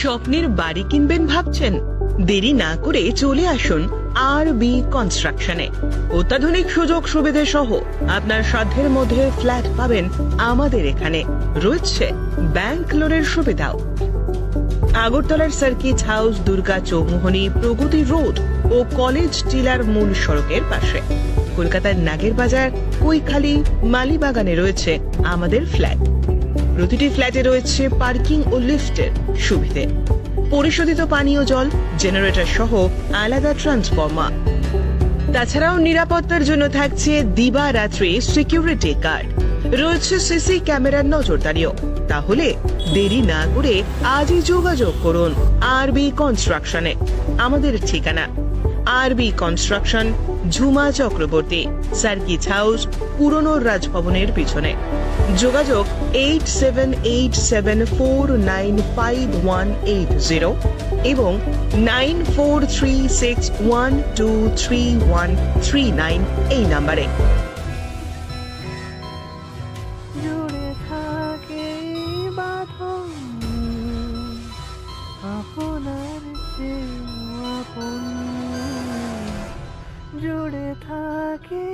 স্বপ্নের বাড়ি কিনবেন ভাবছেন? দেরি না করে চলে আসুন আরবি কনস্ট্রাকশনে। অত্যাধুনিক সুযোগ সুবিধা সহ আপনার সাধ্যের মধ্যে ফ্ল্যাট পাবেন আমাদের এখানে। রয়েছে ব্যাংক লোনের সুবিধাও। আগরতলার সার্কিট হাউস, দুর্গা চৌমুহনী, প্রগতি রোড ও কলেজ টিলার মূল সড়কের পাশে। কলকাতার নাগের বাজার, কৈখালী, মালিবাগানে রয়েছে আমাদের ফ্ল্যাট। প্রতিটি ফ্ল্যাটে রয়েছে পার্কিং ও লিফটের সুবিধে, পরিশোধিত পানীয় জল, জেনারেটর সহ আলাদা ট্রান্সফরমার। তাছাড়াও নিরাপত্তার জন্য থাকছে দিবারাত্রি সিকিউরিটি গার্ড, রয়েছে সিসি ক্যামেরার নজরদারিও। তাহলে দেরি না করে আজই যোগাযোগ করুন আরবি কনস্ট্রাকশনে। আমাদের ঠিকানা আরবি construction, Jhuma Chakraborty, circuit house, পুরনো রাজভবনের পিছনে। যোগাযোগ 8787495180 এবং 9436123139 এই নাম্বারে। জুড়ে থাকে